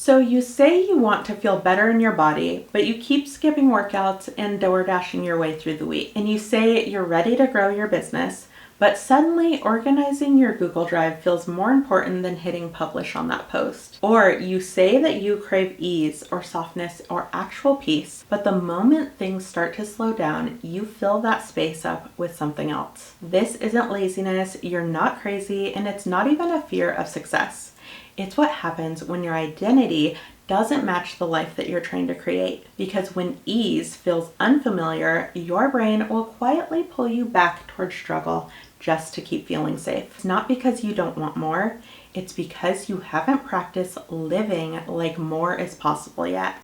So you say you want to feel better in your body, but you keep skipping workouts and door dashing your way through the week. And you say you're ready to grow your business, but suddenly organizing your Google Drive feels more important than hitting publish on that post. Or you say that you crave ease or softness or actual peace, but the moment things start to slow down, you fill that space up with something else. This isn't laziness, you're not crazy, and it's not even a fear of success. It's what happens when your identity doesn't match the life that you're trying to create. Because when ease feels unfamiliar, your brain will quietly pull you back towards struggle just to keep feeling safe. It's not because you don't want more, it's because you haven't practiced living like more is possible yet.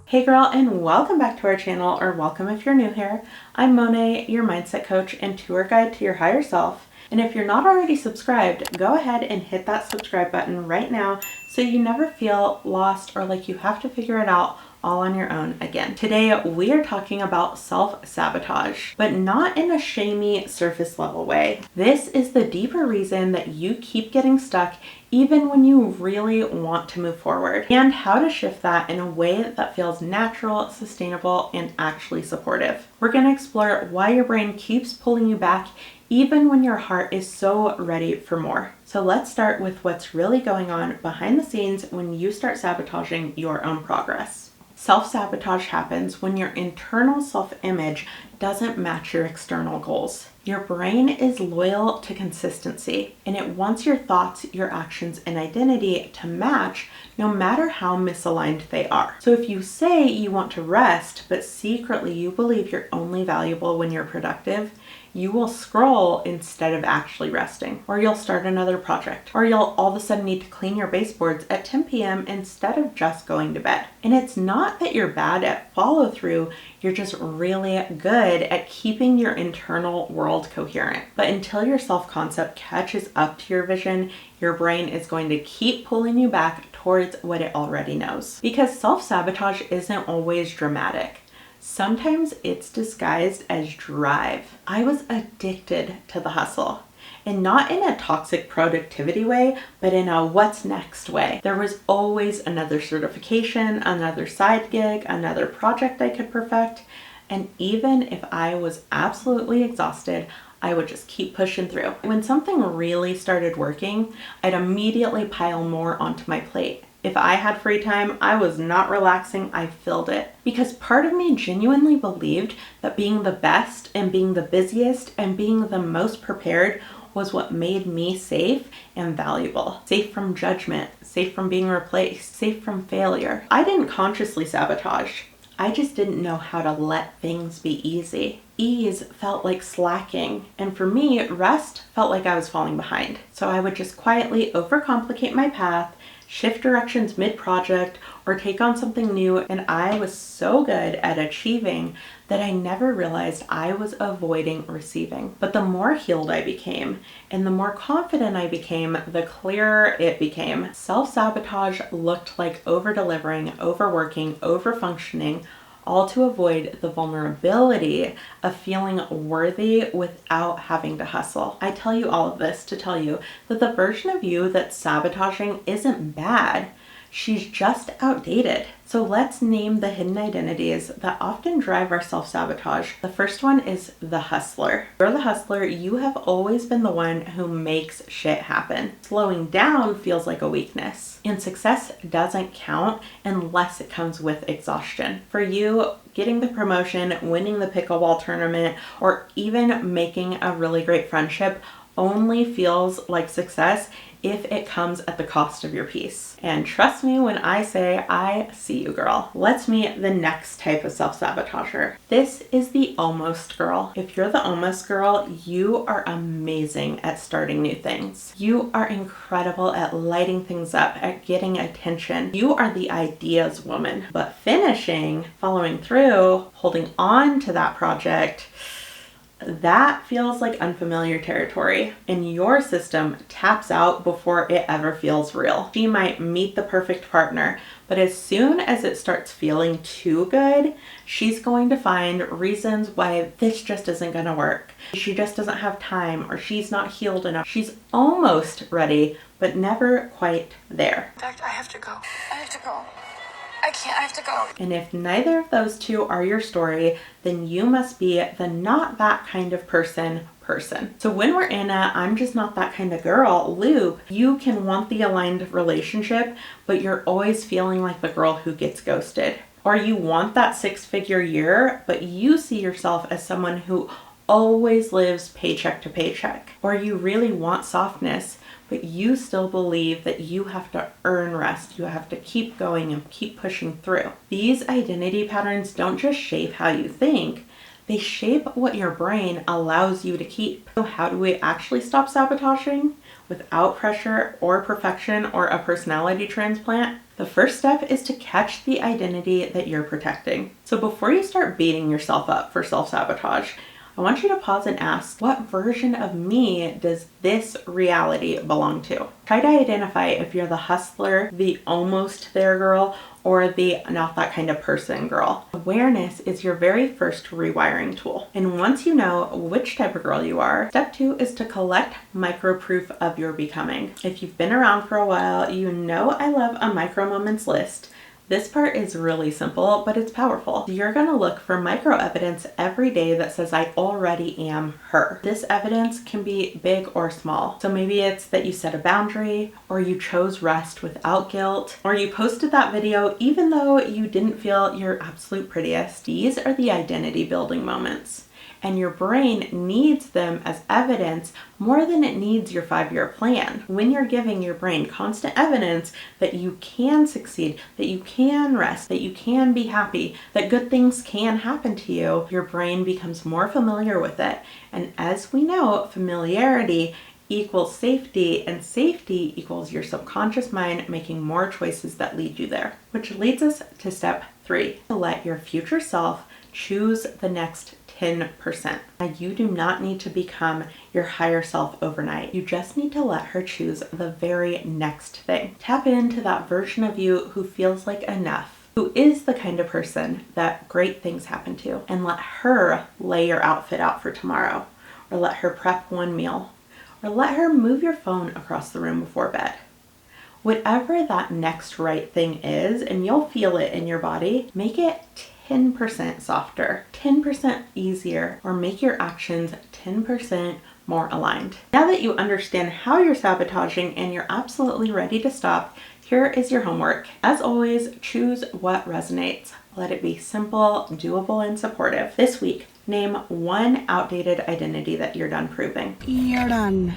Hey girl, and welcome back to our channel, or welcome if you're new here. I'm Monet, your mindset coach and tour guide to your higher self. And if you're not already subscribed, go ahead and hit that subscribe button right now so you never feel lost or like you have to figure it out all on your own again. Today, we are talking about self-sabotage, but not in a shamey surface level way. This is the deeper reason that you keep getting stuck even when you really want to move forward, and how to shift that in a way that feels natural, sustainable, and actually supportive. We're going to explore why your brain keeps pulling you back even when your heart is so ready for more. So let's start with what's really going on behind the scenes when you start sabotaging your own progress. Self-sabotage happens when your internal self-image doesn't match your external goals. Your brain is loyal to consistency, and it wants your thoughts, your actions, and identity to match no matter how misaligned they are. So if you say you want to rest, but secretly you believe you're only valuable when you're productive, you will scroll instead of actually resting, or you'll start another project, or you'll all of a sudden need to clean your baseboards at 10 p.m. instead of just going to bed. And it's not that you're bad at follow through, you're just really good at keeping your internal world coherent. But until your self-concept catches up to your vision, your brain is going to keep pulling you back towards what it already knows. Because self-sabotage isn't always dramatic. Sometimes it's disguised as drive. I was addicted to the hustle, and not in a toxic productivity way, but in a what's next way. There was always another certification, another side gig, another project I could perfect, and even if I was absolutely exhausted, I would just keep pushing through. When something really started working, I'd immediately pile more onto my plate. If I had free time, I was not relaxing, I filled it. Because part of me genuinely believed that being the best and being the busiest and being the most prepared was what made me safe and valuable. Safe from judgment, safe from being replaced, safe from failure. I didn't consciously sabotage. I just didn't know how to let things be easy. Ease felt like slacking, and for me, rest felt like I was falling behind. So I would just quietly overcomplicate my path, shift directions mid-project, or take on something new, and I was so good at achieving that I never realized I was avoiding receiving. But the more healed I became, and the more confident I became, the clearer it became. Self-sabotage looked like over-delivering, overworking, over-functioning, all to avoid the vulnerability of feeling worthy without having to hustle. I tell you all of this to tell you that the version of you that's sabotaging isn't bad. She's just outdated. So let's name the hidden identities that often drive our self-sabotage. The first one is the hustler. You're the hustler. You have always been the one who makes shit happen. Slowing down feels like a weakness, and success doesn't count unless it comes with exhaustion. For you, getting the promotion, winning the pickleball tournament, or even making a really great friendship only feels like success if it comes at the cost of your peace. And trust me when I say I see you, girl. Let's meet the next type of self-sabotager. This is the almost girl. If you're the almost girl, you are amazing at starting new things. You are incredible at lighting things up, at getting attention. You are the ideas woman. But finishing, following through, holding on to that project, That feels like unfamiliar territory, and your system taps out before it ever feels real. She might meet the perfect partner, but as soon as it starts feeling too good, she's going to find reasons why this just isn't going to work. She just doesn't have time, or she's not healed enough. She's almost ready, but never quite there. In fact, I have to go. I have to go. I can't, I have to go. And if neither of those two are your story, then you must be the not that kind of person. So when we're in a I'm just not that kind of girl loop, you can want the aligned relationship, but you're always feeling like the girl who gets ghosted. Or you want that 6-figure year, but you see yourself as someone who always lives paycheck to paycheck. Or you really want softness, but you still believe that you have to earn rest. You have to keep going and keep pushing through. These identity patterns don't just shape how you think, they shape what your brain allows you to keep. So how do we actually stop sabotaging without pressure or perfection or a personality transplant? The first step is to catch the identity that you're protecting. So before you start beating yourself up for self-sabotage, I want you to pause and ask, what version of me does this reality belong to? Try to identify if you're the hustler, the almost there girl, or the not that kind of person girl. Awareness is your very first rewiring tool. And once you know which type of girl you are, step 2 is to collect micro proof of your becoming. If you've been around for a while, you know I love a micro moments list. This part is really simple, but it's powerful. You're gonna look for micro evidence every day that says I already am her. This evidence can be big or small. So maybe it's that you set a boundary, or you chose rest without guilt, or you posted that video even though you didn't feel your absolute prettiest. These are the identity building moments. And your brain needs them as evidence more than it needs your 5-year plan. When you're giving your brain constant evidence that you can succeed, that you can rest, that you can be happy, that good things can happen to you, your brain becomes more familiar with it. And as we know, familiarity equals safety, and safety equals your subconscious mind making more choices that lead you there. Which leads us to step 3, to let your future self choose the next 10%. Now, you do not need to become your higher self overnight. You just need to let her choose the very next thing. Tap into that version of you who feels like enough, who is the kind of person that great things happen to, and let her lay your outfit out for tomorrow, or let her prep one meal, or let her move your phone across the room before bed. Whatever that next right thing is, and you'll feel it in your body, make it 10% softer, 10% easier, or make your actions 10% more aligned. Now that you understand how you're sabotaging and you're absolutely ready to stop, here is your homework. As always, choose what resonates. Let it be simple, doable, and supportive. This week, name one outdated identity that you're done proving. You're done.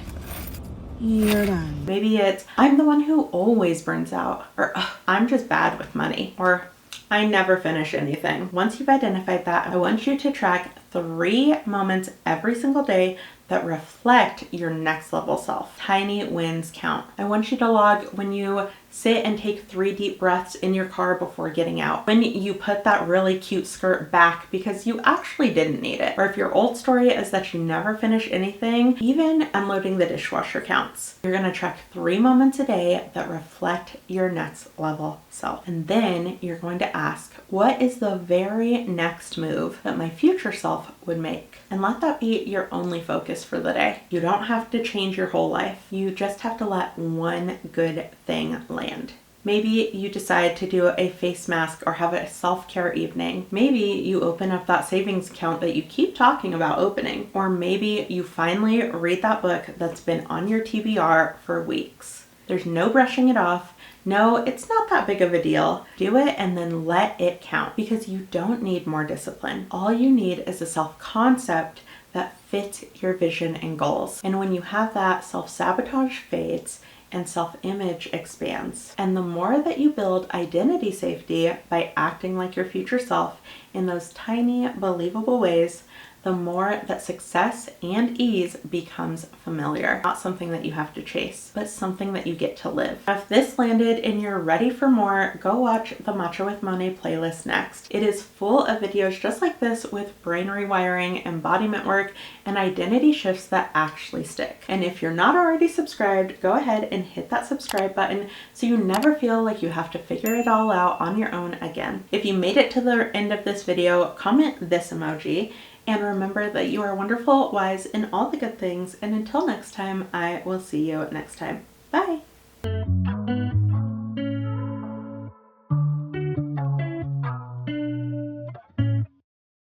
You're done. Maybe it's, I'm the one who always burns out, or I'm just bad with money, or I never finish anything. Once you've identified that, I want you to track 3 moments every single day that reflect your next level self. Tiny wins count. I want you to log when you sit and take 3 deep breaths in your car before getting out. When you put that really cute skirt back because you actually didn't need it. Or if your old story is that you never finish anything, even unloading the dishwasher counts. You're gonna track 3 moments a day that reflect your next level self. And then you're going to ask, what is the very next move that my future self would make? And let that be your only focus for the day. You don't have to change your whole life. You just have to let one good thing land. Maybe you decide to do a face mask or have a self-care evening. Maybe you open up that savings account that you keep talking about opening. Or maybe you finally read that book that's been on your TBR for weeks. There's no brushing it off. No, it's not that big of a deal. Do it and then let it count, because you don't need more discipline. All you need is a self-concept that fits your vision and goals. And when you have that, self-sabotage fades and self-image expands. And the more that you build identity safety by acting like your future self in those tiny, believable ways, the more that success and ease becomes familiar. Not something that you have to chase, but something that you get to live. If this landed and you're ready for more, go watch the Matcha with Monet playlist next. It is full of videos just like this with brain rewiring, embodiment work, and identity shifts that actually stick. And if you're not already subscribed, go ahead and hit that subscribe button so you never feel like you have to figure it all out on your own again. If you made it to the end of this video, comment this emoji. And remember that you are wonderful, wise, and all the good things. And until next time, I will see you next time. Bye.